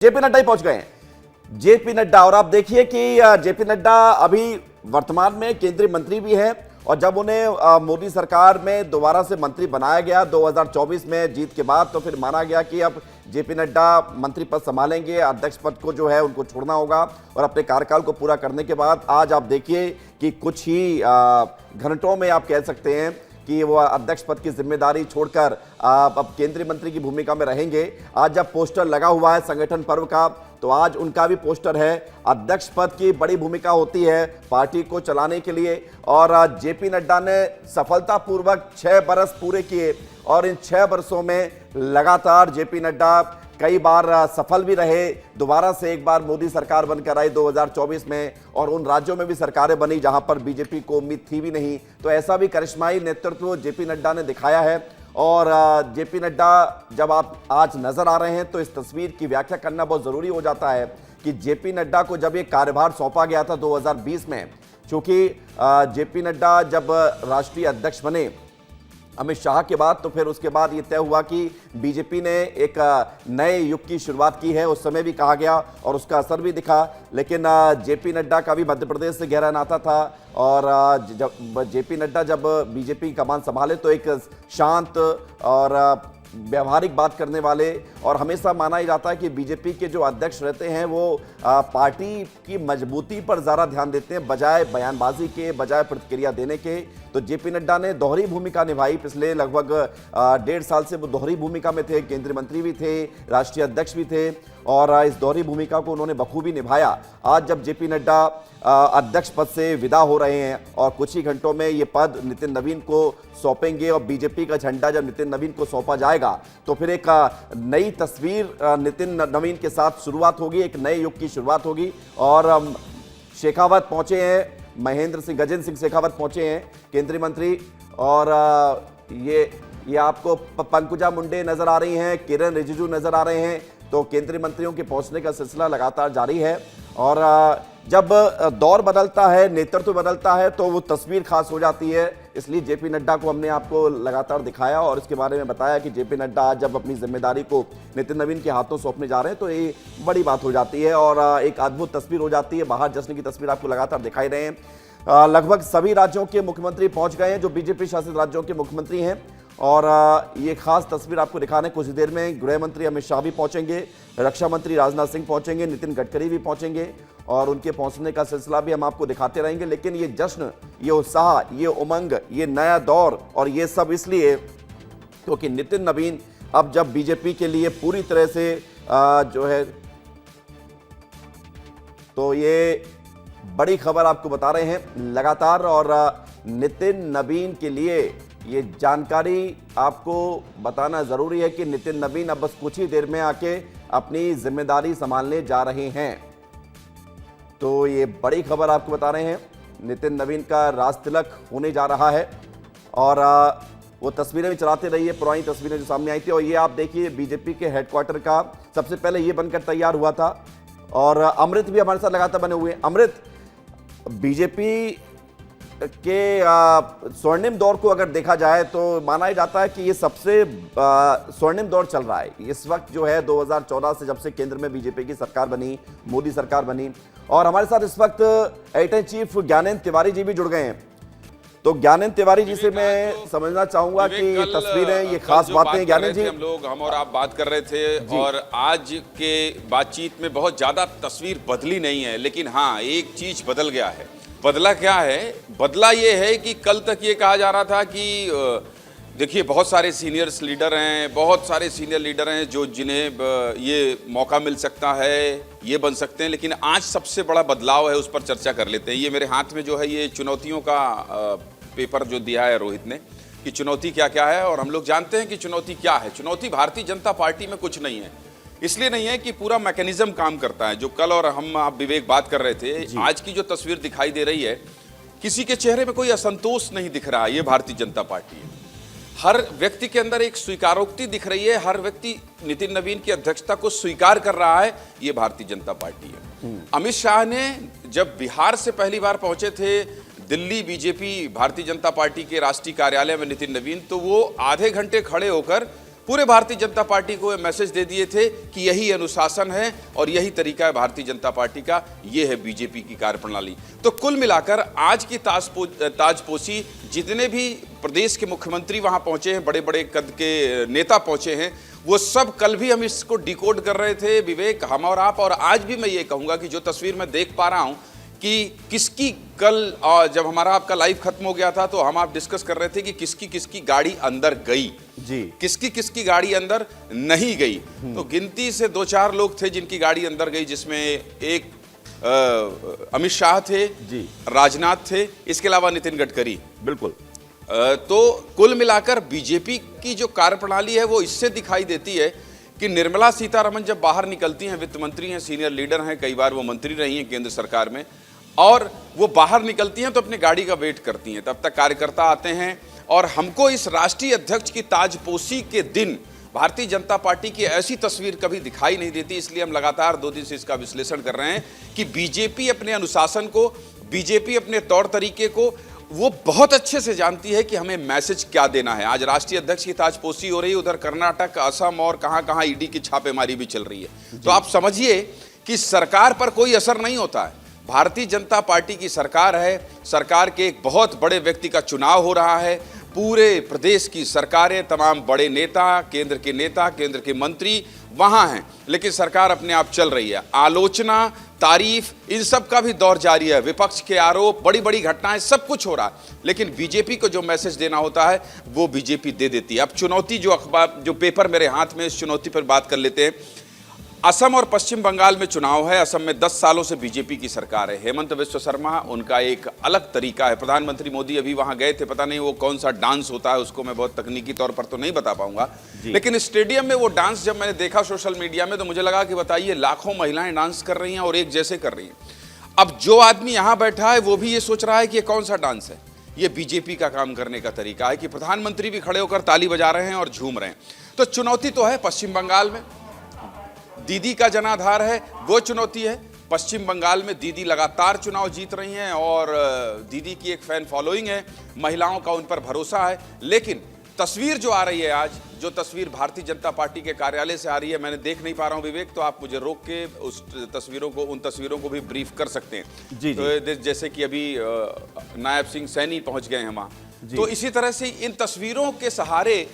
JP Nadda ही पहुंच गए हैं। जेपी नड्डा, और आप देखिए कि जेपी नड्डा अभी वर्तमान में केंद्रीय मंत्री भी हैं और जब उन्हें मोदी सरकार में दोबारा से मंत्री बनाया गया 2024 में जीत के बाद, तो फिर माना गया कि अब जेपी नड्डा मंत्री पद संभालेंगे, अध्यक्ष पद को जो है उनको छोड़ना होगा और अपने कार्यकाल को पूरा करने के बाद आज आप देखिए कि कुछ ही घंटों में आप कह सकते हैं कि वो अध्यक्ष पद की जिम्मेदारी छोड़कर अब केंद्रीय मंत्री की भूमिका में रहेंगे। आज जब पोस्टर लगा हुआ है संगठन पर्व का, तो आज उनका भी पोस्टर है। अध्यक्ष पद की बड़ी भूमिका होती है पार्टी को चलाने के लिए और जेपी नड्डा ने सफलतापूर्वक 6 बरस पूरे किए और इन 6 बरसों में लगातार जेपी नड्डा कई बार सफल भी रहे। दोबारा से एक बार मोदी सरकार बनकर आई 2024 में और उन राज्यों में भी सरकारें बनी जहां पर बीजेपी को उम्मीद थी भी नहीं। तो ऐसा भी करिश्माई नेतृत्व जेपी नड्डा ने दिखाया है और जेपी नड्डा जब आप आज नजर आ रहे हैं तो इस तस्वीर की व्याख्या करना बहुत जरूरी हो जाता है कि जेपी नड्डा को जब ये कार्यभार सौंपा गया था 2020 में, चूंकि जेपी नड्डा जब राष्ट्रीय अध्यक्ष बने अमित शाह के बाद, तो फिर उसके बाद ये तय हुआ कि बीजेपी ने एक नए युग की शुरुआत की है। उस समय भी कहा गया और उसका असर भी दिखा, लेकिन जेपी नड्डा का भी मध्य प्रदेश से गहरा नाता था और जब जेपी नड्डा जब बीजेपी की कमान संभाले तो एक शांत और व्यवहारिक बात करने वाले, और हमेशा माना जाता है कि बीजेपी के जो अध्यक्ष रहते हैं वो पार्टी की मजबूती पर ज़्यादा ध्यान देते हैं बजाय बयानबाजी के, बजाय प्रतिक्रिया देने के। तो जेपी नड्डा ने दोहरी भूमिका निभाई। पिछले लगभग 1.5 साल से वो दोहरी भूमिका में थे, केंद्रीय मंत्री भी थे, राष्ट्रीय अध्यक्ष भी थे और इस दोहरी भूमिका को उन्होंने बखूबी निभाया। आज जब जेपी नड्डा अध्यक्ष पद से विदा हो रहे हैं और कुछ ही घंटों में ये पद नितिन नवीन को सौंपेंगे और बीजेपी का झंडा जब नितिन नवीन को सौंपा जाएगा तो फिर एक नई तस्वीर नितिन नवीन के साथ शुरुआत होगी, एक नए युग की शुरुआत होगी। और शेखावत पहुंचे हैं, महेंद्र सिंह गजेंद्र सिंह शेखावत पहुंचे हैं केंद्रीय मंत्री, और ये आपको पंकजा मुंडे नजर आ रही हैं, किरण रिजिजू नजर आ रहे हैं। तो केंद्रीय मंत्रियों के पहुंचने का सिलसिला लगातार जारी है और जब दौर बदलता है, नेतृत्व बदलता है तो वो तस्वीर खास हो जाती है। इसलिए जेपी नड्डा को हमने आपको लगातार दिखाया और इसके बारे में बताया कि जेपी नड्डा आज जब अपनी जिम्मेदारी को नितिन नवीन के हाथों सौंपने जा रहे हैं तो ये बड़ी बात हो जाती है और एक अद्भुत तस्वीर हो जाती है। बाहर जश्न की तस्वीर आपको लगातार दिखाई रहे हैं। लगभग सभी राज्यों के मुख्यमंत्री पहुंच गए हैं जो बीजेपी शासित राज्यों के मुख्यमंत्री हैं और ये खास तस्वीर आपको दिखाने कुछ देर में गृह मंत्री अमित शाह भी पहुंचेंगे, रक्षा मंत्री राजनाथ सिंह पहुंचेंगे, नितिन गडकरी भी पहुंचेंगे और उनके पहुंचने का सिलसिला भी हम आपको दिखाते रहेंगे। लेकिन ये जश्न, ये उत्साह, ये उमंग, ये नया दौर और ये सब इसलिए क्योंकि नितिन नवीन अब जब बीजेपी के लिए पूरी तरह से जो है, तो ये बड़ी खबर आपको बता रहे हैं लगातार। और नितिन नवीन के लिए ये जानकारी आपको बताना जरूरी है कि नितिन नवीन अब बस कुछ ही देर में आके अपनी जिम्मेदारी संभालने जा रहे हैं। तो ये बड़ी खबर आपको बता रहे हैं, नितिन नवीन का राज तिलक होने जा रहा है और वो तस्वीरें भी चलाते रहिए, पुरानी तस्वीरें जो सामने आई थी। और ये आप देखिए बीजेपी के हेडक्वार्टर का सबसे पहले ये बनकर तैयार हुआ था और अमृत भी हमारे साथ लगातार बने हुए हैं। अमृत, बीजेपी के स्वर्णिम दौर को अगर देखा जाए तो माना जाता है कि ये सबसे स्वर्णिम दौर चल रहा है इस वक्त जो है 2014 से, जब से केंद्र में बीजेपी की सरकार बनी, मोदी सरकार बनी। और हमारे साथ इस वक्त एडिटर चीफ ज्ञानेंद्र तिवारी जी भी जुड़ गए हैं। तो ज्ञानेंद्र तिवारी जी से मैं समझना चाहूंगा कि ये तस्वीरें, ये खास बातें ज्ञानेंद्र जी, हम और आप बात कर रहे थे और आज के बातचीत में बहुत ज्यादा तस्वीर बदली नहीं है, लेकिन हाँ एक चीज बदल गया है। बदला क्या है? बदला ये है कि कल तक ये कहा जा रहा था कि देखिए बहुत सारे सीनियर लीडर हैं, बहुत सारे सीनियर लीडर हैं जो जिन्हें ये मौका मिल सकता है, ये बन सकते हैं। लेकिन आज सबसे बड़ा बदलाव है, उस पर चर्चा कर लेते हैं। ये मेरे हाथ में जो है ये चुनौतियों का पेपर जो दिया है रोहित ने कि चुनौती क्या क्या है, और हम लोग जानते हैं कि चुनौती क्या है। चुनौती भारतीय जनता पार्टी में कुछ नहीं है, इसलिए नहीं है कि पूरा मैकेनिज्म काम करता है। जो कल और हम आप विवेक बात कर रहे थे, आज की जो तस्वीर दिखाई दे रही है, किसी के चेहरे में कोई असंतोष नहीं दिख रहा है। ये भारतीय जनता पार्टी है। हर व्यक्ति के अंदर एक स्वीकारोक्ति दिख रही है, हर व्यक्ति नितिन नवीन की अध्यक्षता को स्वीकार कर रहा है। ये भारतीय जनता पार्टी है। अमित शाह ने जब बिहार से पहली बार पहुंचे थे दिल्ली बीजेपी भारतीय जनता पार्टी के राष्ट्रीय कार्यालय में नितिन नवीन, तो वो आधे घंटे खड़े होकर पूरे भारतीय जनता पार्टी को ये मैसेज दे दिए थे कि यही अनुशासन है और यही तरीका है भारतीय जनता पार्टी का, ये है बीजेपी की कार्यप्रणाली। तो कुल मिलाकर आज की ताजपोशी जितने भी प्रदेश के मुख्यमंत्री वहां पहुंचे हैं, बड़े बड़े कद के नेता पहुंचे हैं, वो सब कल भी हम इसको डिकोड कर रहे थे विवेक, हम और आप। और आज भी मैं ये कहूंगा कि जो तस्वीर मैं देख पा रहा हूं कि किसकी कल जब हमारा आपका लाइव खत्म हो गया था तो हम आप डिस्कस कर रहे थे कि किसकी किसकी गाड़ी अंदर गई जी, किसकी किसकी गाड़ी अंदर नहीं गई। तो गिनती से 2-4 लोग थे जिनकी गाड़ी अंदर गई, जिसमें एक अमित शाह थे जी, राजनाथ थे, इसके अलावा नितिन गडकरी। बिल्कुल। तो कुल मिलाकर बीजेपी की जो कार्यप्रणाली है वो इससे दिखाई देती है कि निर्मला सीतारमण जब बाहर निकलती हैं, वित्त मंत्री हैं, सीनियर लीडर हैं, कई बार वो मंत्री रही हैं केंद्र सरकार में, और वो बाहर निकलती हैं तो अपनी गाड़ी का वेट करती हैं, तब तक कार्यकर्ता आते हैं। और हमको इस राष्ट्रीय अध्यक्ष की ताजपोशी के दिन भारतीय जनता पार्टी की ऐसी तस्वीर कभी दिखाई नहीं देती, इसलिए हम लगातार 2 दिन से इसका विश्लेषण कर रहे हैं कि बीजेपी अपने अनुशासन को, बीजेपी अपने तौर तरीके को वो बहुत अच्छे से जानती है कि हमें मैसेज क्या देना है। आज राष्ट्रीय अध्यक्ष की ताजपोशी हो रही है, उधर कर्नाटक, असम और कहां-कहां ईडी की छापेमारी भी चल रही है। तो आप समझिए कि सरकार पर कोई असर नहीं होता है। भारतीय जनता पार्टी की सरकार है, सरकार के एक बहुत बड़े व्यक्ति का चुनाव हो रहा है, पूरे प्रदेश की सरकारें, तमाम बड़े नेता, केंद्र के मंत्री वहां हैं, लेकिन सरकार अपने आप चल रही है। आलोचना, तारीफ, इन सब का भी दौर जारी है, विपक्ष के आरोप, बड़ी बड़ी घटनाएं, सब कुछ हो रहा है, लेकिन बीजेपी को जो मैसेज देना होता है वो बीजेपी दे देती है। अब चुनौती, जो अखबार, जो पेपर मेरे हाथ में, इस चुनौती पर बात कर लेते हैं। असम और पश्चिम बंगाल में चुनाव है। असम में 10 सालों से बीजेपी की सरकार है। हेमंत बिस्वा शर्मा, उनका एक अलग तरीका है। प्रधानमंत्री मोदी अभी वहां गए थे, पता नहीं वो कौन सा डांस होता है, उसको मैं बहुत तकनीकी तौर पर तो नहीं बता पाऊंगा, लेकिन स्टेडियम में वो डांस जब मैंने देखा सोशल मीडिया में तो मुझे लगा कि बताइए, लाखों महिलाएं डांस कर रही हैं और एक जैसे कर रही हैं। अब जो आदमी यहां बैठा है वो भी ये सोच रहा है कि ये कौन सा डांस है। ये बीजेपी का काम करने का तरीका है कि प्रधानमंत्री भी खड़े होकर ताली बजा रहे हैं और झूम रहे हैं। तो चुनौती तो है पश्चिम बंगाल में, दीदी का जनाधार है, वो चुनौती है। पश्चिम बंगाल में दीदी लगातार चुनाव जीत रही हैं और दीदी की एक फैन फॉलोइंग है, महिलाओं का उन पर भरोसा है। लेकिन तस्वीर जो आ रही है आज, जो तस्वीर भारतीय जनता पार्टी के कार्यालय से आ रही है, मैंने देख नहीं पा रहा हूं विवेक, तो आप मुझे रोक के उस तस्वीरों को, उन तस्वीरों को भी ब्रीफ कर सकते हैं। जी, तो जैसे कि अभी नायब सिंह सैनी पहुंच गए हैं वहां, तो इसी तरह से इन तस्वीरों के सहारे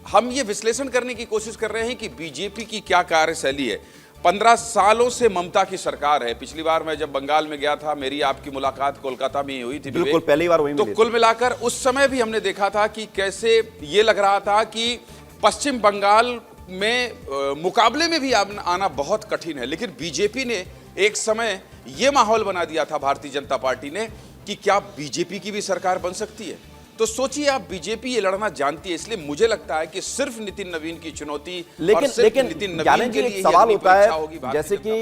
हम ये विश्लेषण करने की कोशिश कर रहे हैं कि बीजेपी की क्या कार्यशैली है। 15 सालों से ममता की सरकार है। पिछली बार मैं जब बंगाल में गया था, मेरी आपकी मुलाकात कोलकाता में हुई थी, बिल्कुल पहली बार वहीं तो कुल मिलाकर उस समय भी हमने देखा था कि कैसे ये लग रहा था कि पश्चिम बंगाल में मुकाबले में भी आना बहुत कठिन है। लेकिन बीजेपी ने एक समय ये माहौल बना दिया था, भारतीय जनता पार्टी ने, कि क्या बीजेपी की भी सरकार बन सकती है। तो सोचिए आप, बीजेपी ये लड़ना जानती है, इसलिए मुझे लगता है कि सिर्फ नितिन नवीन की चुनौती, लेकिन नितिन नवीन के लिए सवाल होता है, जैसे कि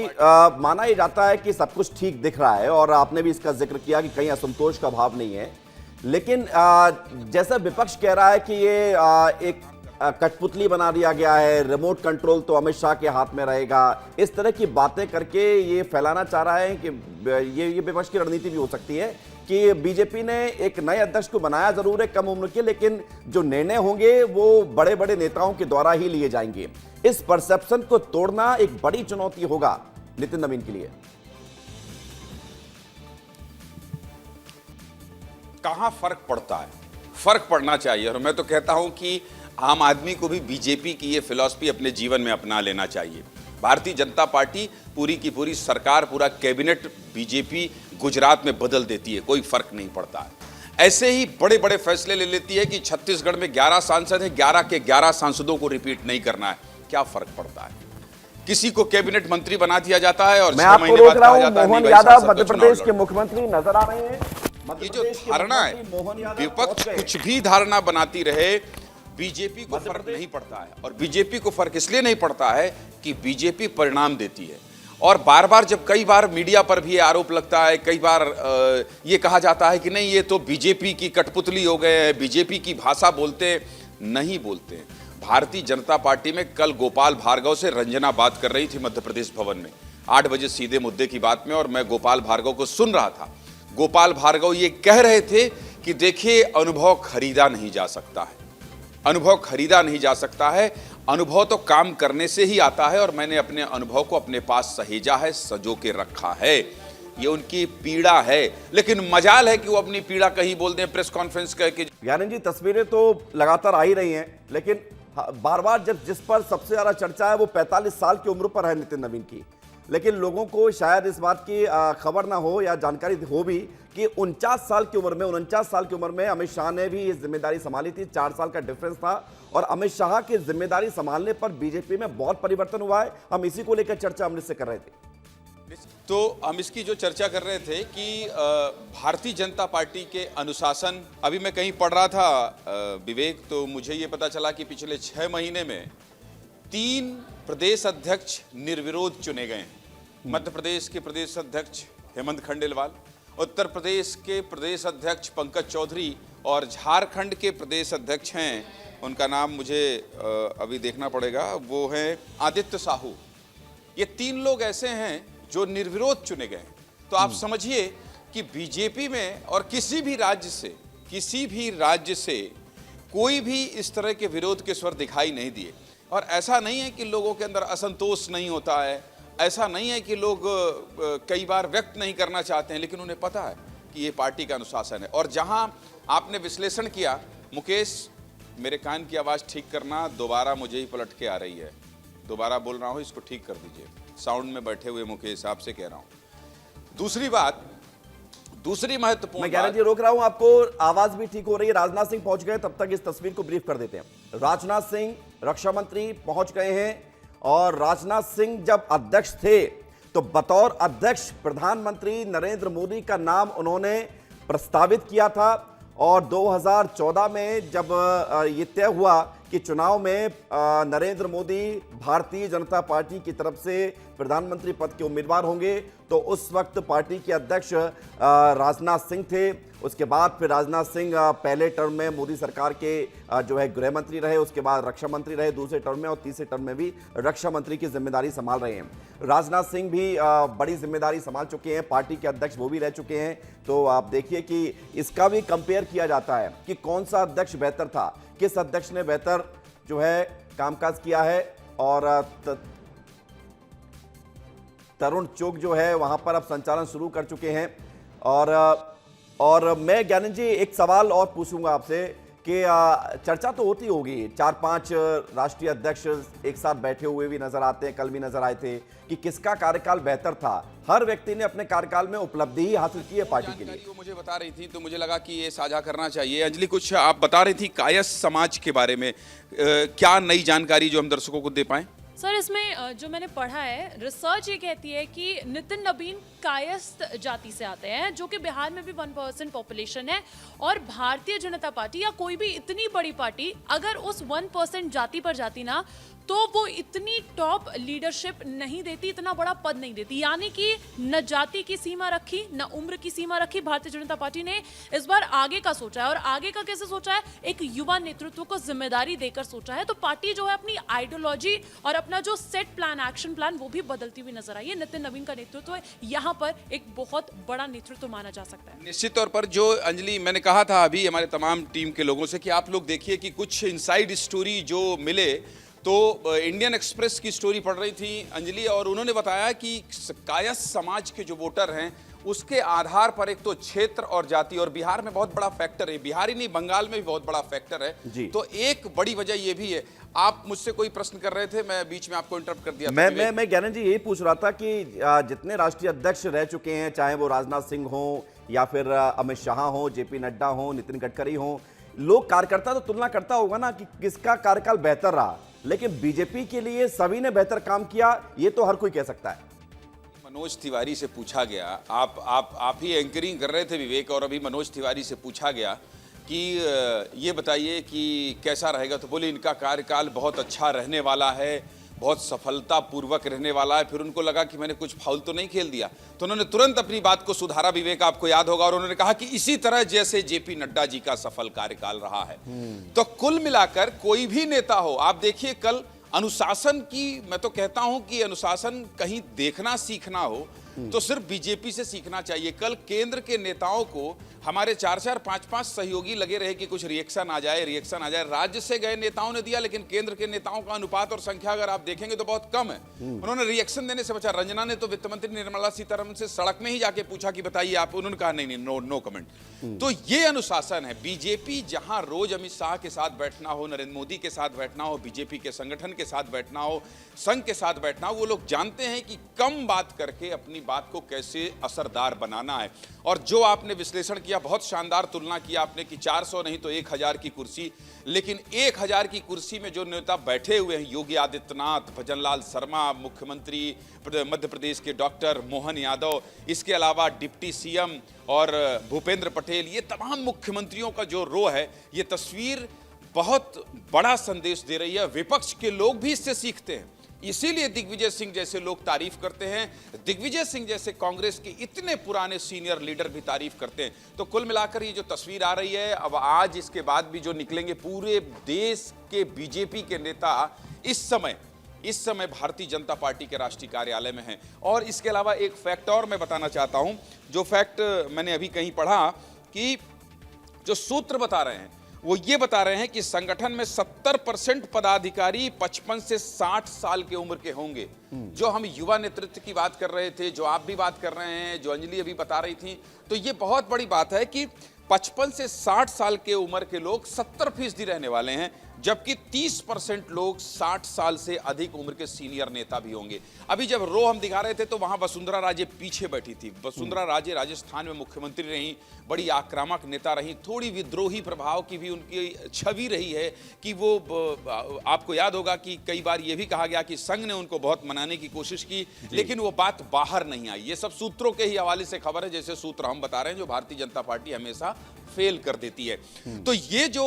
माना ही जाता है कि सब कुछ ठीक दिख रहा है और आपने भी इसका जिक्र किया कि कहीं असंतोष का भाव नहीं है, लेकिन जैसा विपक्ष कह रहा है कि ये एक कठपुतली बना दिया गया है, रिमोट कंट्रोल तो अमित शाह के हाथ में रहेगा, इस तरह की बातें करके ये फैलाना चाह रहा है कि ये विपक्ष की रणनीति भी हो सकती है कि बीजेपी ने एक नए अध्यक्ष को बनाया जरूर है कम उम्र के, लेकिन जो निर्णय होंगे वो बड़े बड़े नेताओं के द्वारा ही लिए जाएंगे। इस परसेप्शन को तोड़ना एक बड़ी चुनौती होगा नितिन नवीन के लिए। कहां फर्क पड़ता है? फर्क पड़ना चाहिए, और मैं तो कहता हूं कि आम आदमी को भी बीजेपी की ये फिलॉसफी अपने जीवन में अपना लेना चाहिए। भारतीय जनता पार्टी पूरी की पूरी सरकार, पूरा कैबिनेट बीजेपी गुजरात में बदल देती है, कोई फर्क नहीं पड़ता है। ऐसे ही बड़े बड़े फैसले ले लेती है कि छत्तीसगढ़ में 11 सांसद हैं, 11 के 11 सांसदों को रिपीट नहीं करना है, क्या फर्क पड़ता है? किसी को कैबिनेट मंत्री बना दिया जाता है और 6 महीने बाद कहा जाता है मोहन यादव मध्य प्रदेश के मुख्यमंत्री नजर आ रहे हैं। ये जो धारणा है, विपक्ष कुछ भी धारणा बनाती रहे, बीजेपी को फर्क नहीं पड़ता है। और बीजेपी को फर्क इसलिए नहीं पड़ता है कि बीजेपी परिणाम देती है। और बार बार जब कई बार मीडिया पर भी आरोप लगता है, कई बार ये कहा जाता है कि नहीं ये तो बीजेपी की कठपुतली हो गए हैं, बीजेपी की भाषा बोलते, नहीं बोलते। भारतीय जनता पार्टी में कल गोपाल भार्गव से रंजना बात कर रही थी मध्य प्रदेश भवन में 8 बजे सीधे मुद्दे की बात में, और मैं गोपाल भार्गव को सुन रहा था। गोपाल भार्गव ये कह रहे थे कि देखिए, अनुभव खरीदा नहीं जा सकता है। अनुभव खरीदा नहीं जा सकता है, अनुभव तो काम करने से ही आता है। और मैंने अपने अनुभव को अपने पास सहेजा है, सजो के रखा है। ये उनकी पीड़ा है, लेकिन मजाल है कि वो अपनी पीड़ा कहीं बोल दें प्रेस कॉन्फ्रेंस कह के। ज्ञानंद जी, तस्वीरें तो लगातार आ ही रही हैं, लेकिन बार बार जब जिस पर सबसे ज्यादा चर्चा है वो 45 साल की उम्र पर है नितिन नवीन की। लेकिन लोगों को शायद इस बात की खबर ना हो या जानकारी हो भी कि 49 साल की उम्र में अमित शाह ने भी ये जिम्मेदारी संभाली थी। 4 साल का डिफरेंस था और अमित शाह की जिम्मेदारी संभालने पर बीजेपी में बहुत परिवर्तन हुआ है। हम इसी को लेकर चर्चा अमृत से कर रहे थे। तो हम इसकी जो चर्चा कर रहे थे कि भारतीय जनता पार्टी के अनुशासन, अभी मैं कहीं पढ़ रहा था विवेक, तो मुझे ये पता चला कि पिछले 6 महीने में 3 प्रदेश अध्यक्ष निर्विरोध चुने गए हैं। मध्य प्रदेश के प्रदेश अध्यक्ष हेमंत खंडेलवाल, उत्तर प्रदेश के प्रदेश अध्यक्ष पंकज चौधरी और झारखंड के प्रदेश अध्यक्ष हैं, उनका नाम मुझे अभी देखना पड़ेगा, वो हैं आदित्य साहू। ये 3 लोग ऐसे हैं जो निर्विरोध चुने गए। तो आप समझिए कि बीजेपी में और किसी भी राज्य से कोई भी इस तरह के विरोध के स्वर दिखाई नहीं दिए। और ऐसा नहीं है कि लोगों के अंदर असंतोष नहीं होता है, ऐसा नहीं है कि लोग कई बार व्यक्त नहीं करना चाहते हैं, लेकिन उन्हें पता है कि ये पार्टी का अनुशासन है। और जहां आपने विश्लेषण किया, मुकेश, मेरे कान की आवाज़ ठीक करना, दोबारा मुझे ही पलट के आ रही है, दोबारा बोल रहा हूँ, इसको ठीक कर दीजिए। साउंड में बैठे हुए मुकेश, आपसे कह रहा हूं। दूसरी महत्वपूर्ण, मैं ज्ञानंद जी रोक रहा हूं आपको, आवाज भी ठीक हो रही है। राजनाथ सिंह पहुंच गए, तब तक इस तस्वीर को ब्रीफ कर देते हैं। राजनाथ सिंह रक्षा मंत्री पहुंच गए हैं और राजनाथ सिंह जब अध्यक्ष थे तो बतौर अध्यक्ष प्रधानमंत्री नरेंद्र मोदी का नाम उन्होंने प्रस्तावित किया था। और 2014 में जब ये तय हुआ कि चुनाव में नरेंद्र मोदी भारतीय जनता पार्टी की तरफ से प्रधानमंत्री पद के उम्मीदवार होंगे, तो उस वक्त पार्टी के अध्यक्ष राजनाथ सिंह थे। उसके बाद फिर राजनाथ सिंह पहले टर्म में मोदी सरकार के जो है गृह मंत्री रहे, उसके बाद रक्षा मंत्री रहे दूसरे टर्म में, और तीसरे टर्म में भी रक्षा मंत्री की जिम्मेदारी संभाल रहे हैं। राजनाथ सिंह भी बड़ी जिम्मेदारी संभाल चुके हैं, पार्टी के अध्यक्ष वो भी रह चुके हैं। तो आप देखिए कि इसका भी कंपेयर किया जाता है कि कौन सा अध्यक्ष बेहतर था, किस अध्यक्ष ने बेहतर जो है कामकाज किया है। और तरुण चौक जो है वहां पर अब संचालन शुरू कर चुके हैं। और मैं ज्ञानंद जी एक सवाल और पूछूंगा आपसे कि चर्चा तो होती होगी, 4-5 राष्ट्रीय अध्यक्ष एक साथ बैठे हुए भी नजर आते हैं, कल भी नजर आए थे, कि किसका कार्यकाल बेहतर था। हर व्यक्ति ने अपने कार्यकाल में उपलब्धि ही हासिल की है पार्टी के लिए। वो मुझे बता रही थी तो मुझे लगा कि ये साझा करना चाहिए। अंजलि, कुछ आप बता रही थी कायस्थ समाज के बारे में, क्या नई जानकारी जो हम दर्शकों को दे पाएं? सर, इसमें जो मैंने पढ़ा है, रिसर्च ये कहती है कि नितिन नवीन कायस्थ जाति से आते हैं, जो कि बिहार में भी 1% पॉपुलेशन है। और भारतीय जनता पार्टी या कोई भी इतनी बड़ी पार्टी अगर उस 1% जाति पर जाती ना, तो वो इतनी टॉप लीडरशिप नहीं देती, इतना बड़ा पद नहीं देती। यानी कि न जाति की सीमा रखी, न उम्र की सीमा रखी। भारतीय जनता पार्टी ने इस बार आगे का सोचा है। और आगे का कैसे सोचा है? एक युवा नेतृत्व को जिम्मेदारी देकर सोचा है। तो पार्टी जो है अपनी आइडियोलॉजी और अपना जो सेट प्लान, एक्शन प्लान, वो भी बदलती हुई नजर आई है। नितिन नवीन का नेतृत्व यहाँ पर एक बहुत बड़ा नेतृत्व माना जा सकता है। निश्चित तौर पर जो अंजलि, मैंने कहा था अभी हमारे तमाम टीम के लोगों से कि आप लोग देखिए कि कुछ इनसाइड स्टोरी जो मिले, तो इंडियन एक्सप्रेस की स्टोरी पढ़ रही थी अंजलि, और उन्होंने बताया कि कायस्थ समाज के जो वोटर हैं उसके आधार पर एक तो क्षेत्र और जाति, और बिहार में बहुत बड़ा फैक्टर है, बिहार ही नहीं बंगाल में भी बहुत बड़ा फैक्टर है। तो एक बड़ी वजह ये भी है। आप मुझसे कोई प्रश्न कर रहे थे, मैं बीच में आपको इंटरप्ट कर दिया। मैं ज्ञानंद जी यही पूछ रहा था कि जितने राष्ट्रीय अध्यक्ष रह चुके हैं, चाहे वो राजनाथ सिंह हो या फिर अमित शाह हो, जेपी नड्डा हो, नितिन गडकरी हो, लोग कार्यकर्ता तो तुलना करता होगा ना कि किसका कार्यकाल बेहतर रहा। लेकिन बीजेपी के लिए सभी ने बेहतर काम किया, ये तो हर कोई कह सकता है। मनोज तिवारी से पूछा गया, आप ही एंकरिंग कर रहे थे विवेक, और अभी मनोज तिवारी से पूछा गया कि ये बताइए कि कैसा रहेगा, तो बोले इनका कार्यकाल बहुत अच्छा रहने वाला है, बहुत सफलतापूर्वक रहने वाला है। फिर उनको लगा कि मैंने कुछ फाउल तो नहीं खेल दिया, तो उन्होंने तुरंत अपनी बात को सुधारा विवेक, आपको याद होगा, और उन्होंने कहा कि इसी तरह जैसे जेपी नड्डा जी का सफल कार्यकाल रहा है। तो कुल मिलाकर कोई भी नेता हो, आप देखिए कल अनुशासन की, मैं तो कहता हूं कि अनुशासन कहीं देखना सीखना हो तो सिर्फ बीजेपी से सीखना चाहिए। कल केंद्र के नेताओं को हमारे 4-4, 5-5 सहयोगी लगे रहे कि कुछ रिएक्शन आ जाए। राज्य से गए नेताओं ने दिया, लेकिन केंद्र के नेताओं का अनुपात और संख्या अगर आप देखेंगे तो बहुत कम है। उन्होंने रिएक्शन देने से बचा। रंजना ने तो वित्त मंत्री निर्मला सीतारमण से सड़क में ही जाके पूछा कि बताइए आप, उन्होंने कहा नहीं, नो कमेंट। तो ये अनुशासन है। बीजेपी जहां रोज अमित शाह के साथ बैठना हो, नरेंद्र मोदी के साथ बैठना हो, बीजेपी के संगठन के साथ बैठना हो, संघ के साथ बैठना हो, वो लोग जानते हैं कि कम बात करके अपनी बात को कैसे असरदार बनाना है। और जो आपने विश्लेषण किया, बहुत शानदार तुलना किया आपने कि 400 नहीं तो 1000 की कुर्सी, लेकिन 1000 की कुर्सी में जो नेता बैठे हुए हैं, योगी आदित्यनाथ, भजनलाल शर्मा, मुख्यमंत्री मध्य प्रदेश के डॉक्टर मोहन यादव, इसके अलावा डिप्टी सीएम और भूपेंद्र पटेल, ये तमाम मुख्यमंत्रियों का जो रो है, ये तस्वीर बहुत बड़ा संदेश दे रही है। विपक्ष के लोग भी इससे सीखते हैं, इसीलिए दिग्विजय सिंह जैसे लोग तारीफ करते हैं। दिग्विजय सिंह जैसे कांग्रेस के इतने पुराने सीनियर लीडर भी तारीफ करते हैं। तो कुल मिलाकर ये जो तस्वीर आ रही है, अब आज इसके बाद भी जो निकलेंगे, पूरे देश के बीजेपी के नेता इस समय भारतीय जनता पार्टी के राष्ट्रीय कार्यालय में हैं। और इसके अलावा एक फैक्ट और मैं बताना चाहता हूं, जो फैक्ट मैंने अभी कहीं पढ़ा कि जो सूत्र बता रहे हैं वो ये बता रहे हैं कि संगठन में 70% पदाधिकारी 55 से 60 साल के उम्र के होंगे। जो हम युवा नेतृत्व की बात कर रहे थे, जो आप भी बात कर रहे हैं, जो अंजलि अभी बता रही थी, तो ये बहुत बड़ी बात है कि 55 से 60 साल के उम्र के लोग 70% रहने वाले हैं, जबकि 30% लोग 60 साल से अधिक उम्र के सीनियर नेता भी होंगे। अभी जब रो हम दिखा रहे थे तो वहां वसुंधरा राजे पीछे बैठी थी। वसुंधरा राजे राजस्थान में मुख्यमंत्री रही, बड़ी आक्रामक नेता रही, थोड़ी विद्रोही प्रभाव की भी उनकी छवि रही है कि वो, आपको याद होगा कि कई बार ये भी कहा गया कि संघ ने उनको बहुत मनाने की कोशिश की, लेकिन वो बात बाहर नहीं आई। ये सब सूत्रों के ही हवाले से खबर है, जैसे सूत्र हम बता रहे हैं, जो भारतीय जनता पार्टी हमेशा फेल कर देती है। तो ये जो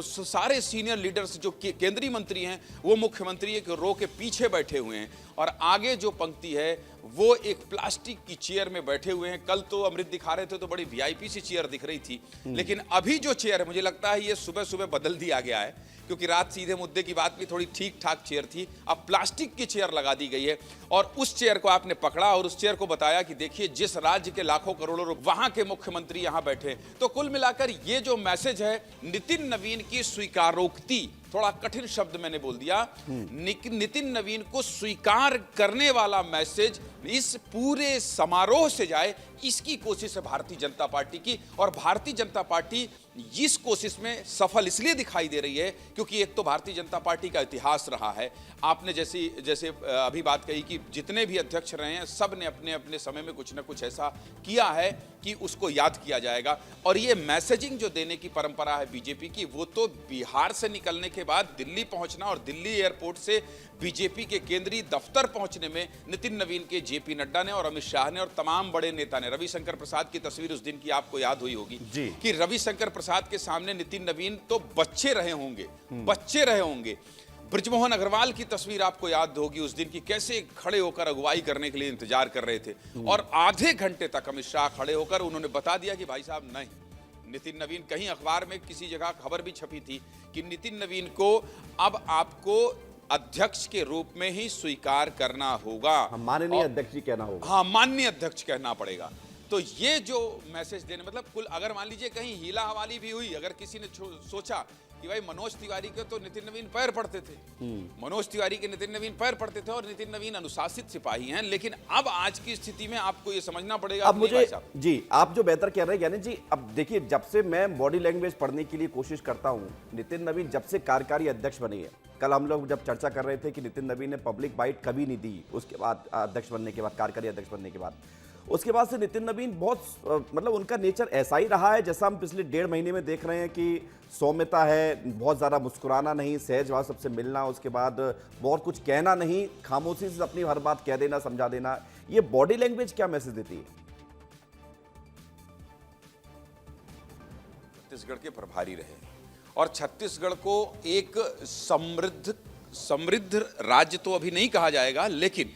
सारे सीनियर लीडर्स जो केंद्रीय मंत्री हैं, वो मुख्यमंत्री के रो के पीछे बैठे हुए हैं, और आगे जो पंक्ति है वो एक प्लास्टिक की चेयर में बैठे हुए हैं। कल तो अमृत दिखा रहे थे तो बड़ी वीआईपी सी चेयर दिख रही थी, लेकिन अभी जो चेयर है, मुझे लगता है ये सुबह सुबह बदल दिया गया है, क्योंकि रात सीधे मुद्दे की बात भी थोड़ी ठीक ठाक चेयर थी, अब प्लास्टिक की चेयर लगा दी गई है। और उस चेयर को आपने पकड़ा और उस चेयर को बताया कि देखिए, जिस राज्य के लाखों करोड़ों रुपए, वहां के मुख्यमंत्री यहां बैठे। तो कुल मिलाकर ये जो मैसेज है, नितिन नवीन की स्वीकारोक्ति, थोड़ा कठिन शब्द मैंने बोल दिया, नितिन नवीन को स्वीकार करने वाला मैसेज इस पूरे समारोह से जाए, इसकी कोशिश है भारतीय जनता पार्टी की। और भारतीय जनता पार्टी इस कोशिश में सफल इसलिए दिखाई दे रही है क्योंकि एक तो भारतीय जनता पार्टी का इतिहास रहा है। आपने जैसे अभी बात कही कि जितने भी अध्यक्ष रहे हैं, सब ने अपने अपने समय में कुछ ना कुछ ऐसा किया है कि उसको याद किया जाएगा। और ये मैसेजिंग जो देने की परंपरा है बीजेपी की, वो तो बिहार से निकलने के बाद दिल्ली पहुंचना और दिल्ली एयरपोर्ट से बीजेपी के केंद्रीय दफ्तर पहुंचने में नितिन नवीन के जेपी नड्डा ने और अमित शाह ने और तमाम बड़े नेता ने, रविशंकर प्रसाद की तस्वीर उस दिन की आपको याद हुई होगी कि रविशंकर प्रसाद के सामने नितिन नवीन तो बच्चे रहे होंगे। ब्रिजमोहन अग्रवाल की तस्वीर आपको याद होगी उस दिन की, कैसे खड़े होकर अगुवाई करने के लिए इंतजार कर रहे थे, और आधे घंटे तक अमित शाह खड़े होकर उन्होंने बता दिया कि भाई साहब नहीं, नितिन नवीन, कहीं अखबार में किसी जगह खबर भी छपी थी कि नितिन नवीन को अब आपको अध्यक्ष के रूप में ही स्वीकार करना होगा, माननीय अध्यक्ष जी कहना होगा। हाँ, माननीय अध्यक्ष कहना पड़ेगा। तो ये जो मैसेज देने, मतलब कुल अगर मान लीजिए कहीं हीला हवाली भी हुई, अगर किसी ने सोचा कि भाई मनोज तिवारी के तो नितिन नवीन पैर पड़ते थे, मनोज तिवारी के नितिन नवीन पैर पड़ते थे, और नितिन नवीन अनुशासित सिपाही हैं, लेकिन अब आज की स्थिति में आपको ये समझना पड़ेगा। अब मुझे जी, आप जो बेहतर कह रहे हैं ज्ञानी जी, अब देखिए, जब से मैं बॉडी लैंग्वेज पढ़ने की लिए कोशिश करता हूं, नितिन नवीन जब से कार्यकारी अध्यक्ष बने हैं, कल हम लोग जब चर्चा कर रहे थे कि नितिन नवीन ने पब्लिक बाइट कभी नहीं दी, उसके बाद अध्यक्ष बनने के बाद, कार्यकारी अध्यक्ष बनने के बाद, उसके बाद से नितिन नवीन बहुत, मतलब उनका नेचर ऐसा ही रहा है जैसा हम पिछले 1.5 महीने में देख रहे हैं कि सौम्यता है, बहुत ज़्यादा मुस्कुराना नहीं, सहज भाव सबसे मिलना, उसके बाद बहुत कुछ कहना नहीं, खामोशी से अपनी हर बात कह देना, समझा देना। ये बॉडी लैंग्वेज क्या मैसेज देती है? छत्तीसगढ़ के प्रभारी रहे और छत्तीसगढ़ को एक समृद्ध राज्य तो अभी नहीं कहा जाएगा, लेकिन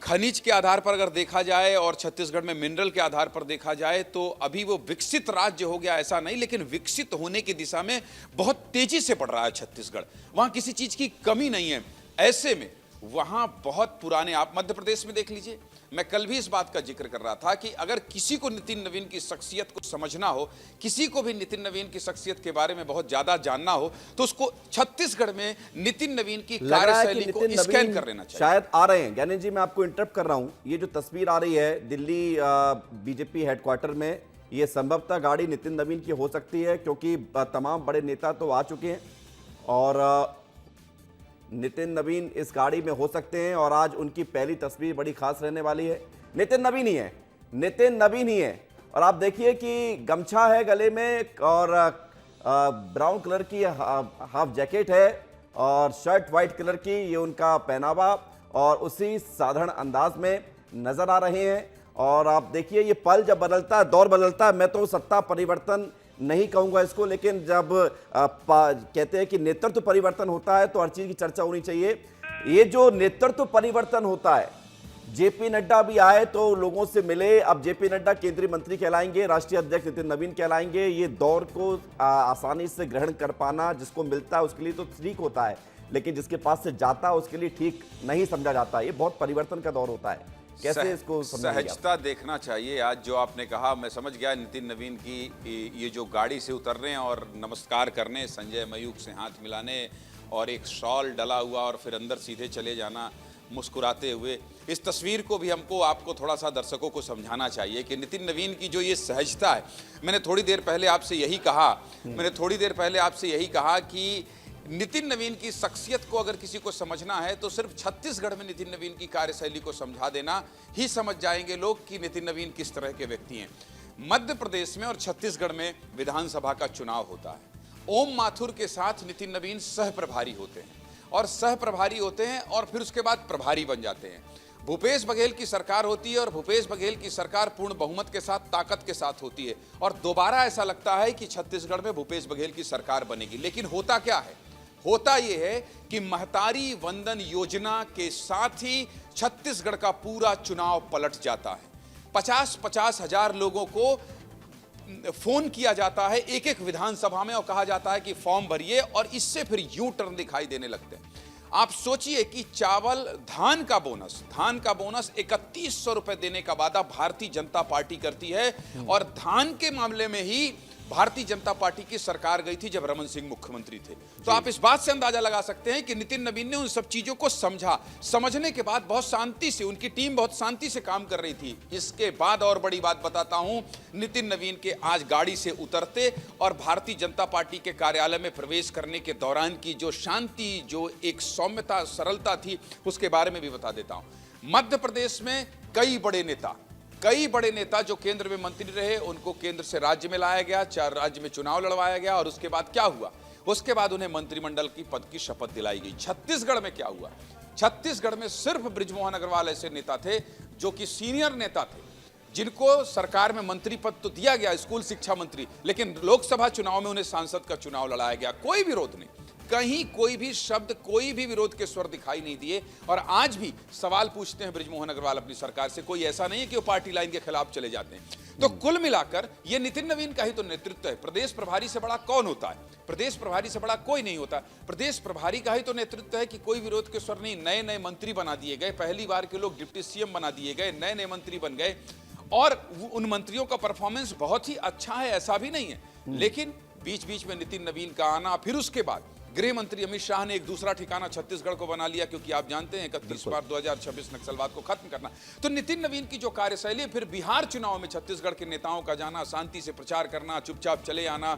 खनिज के आधार पर अगर देखा जाए और छत्तीसगढ़ में मिनरल के आधार पर देखा जाए तो अभी वो विकसित राज्य हो गया ऐसा नहीं, लेकिन विकसित होने की दिशा में बहुत तेजी से बढ़ रहा है छत्तीसगढ़। वहां किसी चीज की कमी नहीं है। ऐसे में वहां बहुत पुराने, आप मध्य प्रदेश में देख लीजिए। मैं कल भी इस बात का जिक्र कर रहा था कि अगर किसी को नितिन नवीन की शख्सियत को समझना हो, किसी को भी नितिन नवीन की शख्सियत के बारे में बहुत ज्यादा जानना हो, तो उसको छत्तीसगढ़ में नितिन नवीन की कार्यशैली को स्कैन कर लेना चाहिए। शायद आ रहे हैं। ज्ञानेंद्र जी, मैं आपको इंटरप्ट कर रहा हूं। ये जो तस्वीर आ रही है दिल्ली बीजेपी हेडक्वार्टर में, ये संभवतः गाड़ी नितिन नवीन की हो सकती है, क्योंकि तमाम बड़े नेता तो आ चुके हैं और नितिन नवीन इस गाड़ी में हो सकते हैं। और आज उनकी पहली तस्वीर बड़ी खास रहने वाली है। नितिन नवीन ही है, नितिन नवीन ही है। और आप देखिए कि गमछा है गले में और ब्राउन कलर की हाफ जैकेट है और शर्ट वाइट कलर की, ये उनका पहनावा, और उसी साधारण अंदाज में नजर आ रहे हैं। और आप देखिए ये पल जब बदलता है, दौर बदलता है, मैं तो सत्ता परिवर्तन नहीं कहूंगा इसको, लेकिन जब कहते हैं कि नेतृत्व परिवर्तन होता है तो हर चीज की चर्चा होनी चाहिए। ये जो नेतृत्व परिवर्तन होता है, जेपी नड्डा भी आए तो लोगों से मिले। अब जेपी नड्डा केंद्रीय मंत्री कहलाएंगे, राष्ट्रीय अध्यक्ष नितिन नवीन कहलाएंगे। ये दौर को आसानी से ग्रहण कर पाना जिसको मिलता है उसके लिए तो ठीक होता है, लेकिन जिसके पास से जाता है उसके लिए ठीक नहीं समझा जाता। ये बहुत परिवर्तन का दौर होता है। कैसे इसको सहजता देखना चाहिए। आज जो आपने कहा मैं समझ गया, नितिन नवीन की ये जो गाड़ी से उतरने और नमस्कार करने, संजय मयूख से हाथ मिलाने और एक शॉल डला हुआ और फिर अंदर सीधे चले जाना मुस्कुराते हुए, इस तस्वीर को भी हमको आपको थोड़ा सा दर्शकों को समझाना चाहिए कि नितिन नवीन की जो ये सहजता है। मैंने थोड़ी देर पहले आपसे यही कहा कि नितिन नवीन की शख्सियत को अगर किसी को समझना है तो सिर्फ छत्तीसगढ़ में नितिन नवीन की कार्यशैली को समझा देना ही समझ जाएंगे लोग कि नितिन नवीन किस तरह के व्यक्ति हैं। मध्य प्रदेश में और छत्तीसगढ़ में विधानसभा का चुनाव होता है। ओम माथुर के साथ नितिन नवीन सह प्रभारी होते हैं और सह प्रभारी होते हैं और फिर उसके बाद प्रभारी बन जाते हैं। भूपेश बघेल की सरकार होती है और भूपेश बघेल की सरकार पूर्ण बहुमत के साथ, ताकत के साथ होती है और दोबारा ऐसा लगता है कि छत्तीसगढ़ में भूपेश बघेल की सरकार बनेगी। लेकिन होता क्या है? होता यह है कि महतारी वंदन योजना के साथ ही छत्तीसगढ़ का पूरा चुनाव पलट जाता है। 50-50 हजार लोगों को फोन किया जाता है एक एक विधानसभा में और कहा जाता है कि फॉर्म भरिए, और इससे फिर यू टर्न दिखाई देने लगते हैं। आप सोचिए कि चावल, धान का बोनस 3100 रुपए देने का वादा भारतीय जनता पार्टी करती है और धान के मामले में ही भारतीय जनता पार्टी की सरकार गई थी जब रमन सिंह मुख्यमंत्री थे। तो आप इस बात से अंदाजा लगा सकते हैं कि नितिन नवीन ने उन सब चीजों को समझा। समझने के बाद बहुत शांति से, उनकी टीम बहुत शांति से काम कर रही थी। इसके बाद और बड़ी बात बताता हूं, नितिन नवीन के आज गाड़ी से उतरते और भारतीय जनता पार्टी के कार्यालय में प्रवेश करने के दौरान की जो शांति, जो एक सौम्यता, सरलता थी, उसके बारे में भी बता देता हूं। मध्य प्रदेश में कई बड़े नेता जो केंद्र में मंत्री रहे, उनको केंद्र से राज्य में लाया गया, 4 राज्य में चुनाव लड़वाया गया और उसके बाद क्या हुआ? उसके बाद उन्हें मंत्रिमंडल की पद की शपथ दिलाई गई। छत्तीसगढ़ में क्या हुआ? छत्तीसगढ़ में सिर्फ बृजमोहन अग्रवाल ऐसे नेता थे जो कि सीनियर नेता थे, जिनको सरकार में मंत्री पद तो दिया गया, स्कूल शिक्षा मंत्री, लेकिन लोकसभा चुनाव में उन्हें सांसद का चुनाव लड़ाया गया। कोई विरोध नहीं, कहीं कोई भी शब्द, कोई भी विरोध के स्वर दिखाई नहीं दिए। और आज भी सवाल पूछते हैं बृजमोहन अग्रवाल अपनी सरकार से, कोई ऐसा नहीं है कि वो पार्टी लाइन के खिलाफ चले जाते हैं। तो कुल मिलाकर ये नितिन नवीन का ही तो नेतृत्व है। प्रदेश प्रभारी से बड़ा कौन होता है? प्रदेश प्रभारी से बड़ा कोई नहीं होता। प्रदेश प्रभारी का ही तो नेतृत्व है कि कोई विरोध के स्वर नहीं। नए नए मंत्री बना दिए गए, पहली बार के लोग डिप्टी सीएम बना दिए गए, नए नए मंत्री बन गए और उन मंत्रियों का परफॉर्मेंस बहुत ही अच्छा है, ऐसा भी नहीं है। लेकिन बीच बीच में नितिन नवीन का आना, फिर उसके बाद गृह मंत्री अमित शाह ने एक दूसरा ठिकाना छत्तीसगढ़ को बना लिया, क्योंकि आप जानते हैं 31 मार्च 2026 नक्सलवाद को खत्म करना। तो नितिन नवीन की जो कार्यशैली, फिर बिहार चुनाव में छत्तीसगढ़ के नेताओं का जाना, शांति से प्रचार करना, चुपचाप चले आना।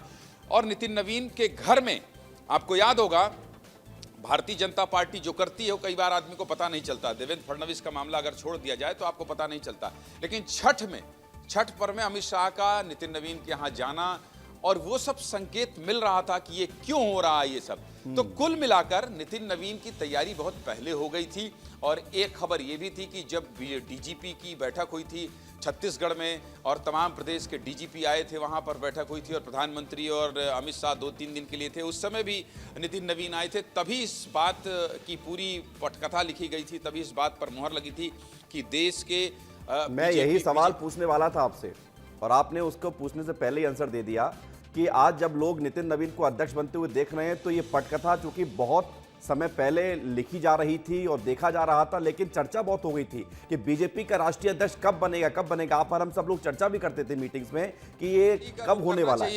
और नितिन नवीन के घर में आपको याद होगा, भारतीय जनता पार्टी जो करती है वो कई बार आदमी को पता नहीं चलता। देवेंद्र फडणवीस का मामला अगर छोड़ दिया जाए तो आपको पता नहीं चलता, लेकिन छठ पर्व में अमित शाह का नितिन नवीन के यहाँ जाना और वो सब संकेत मिल रहा था कि ये क्यों हो रहा है ये सब। तो कुल मिलाकर नितिन नवीन की तैयारी बहुत पहले हो गई थी। और एक खबर ये भी थी कि जब डीजीपी की बैठक हुई थी छत्तीसगढ़ में और तमाम प्रदेश के डीजीपी आए थे, वहां पर बैठक हुई थी और प्रधानमंत्री और अमित शाह 2-3 दिन के लिए थे, उस समय भी नितिन नवीन आए थे। तभी इस बात की पूरी पटकथा लिखी गई थी, तभी इस बात पर मुहर लगी थी कि देश के मैं यही सवाल पूछने वाला था आपसे और आपने उसको पूछने से पहले ही आंसर दे दिया कि आज जब लोग नितिन नवीन को अध्यक्ष बनते हुए देख रहे हैं तो ये पटकथा चूंकि बहुत समय पहले लिखी जा रही थी और देखा जा रहा था, लेकिन चर्चा बहुत हो गई थी कि बीजेपी का राष्ट्रीय अध्यक्ष कब बनेगा। आप और हम सब लोग चर्चा भी करते थे मीटिंग्स में कि ये कब होने वाला है।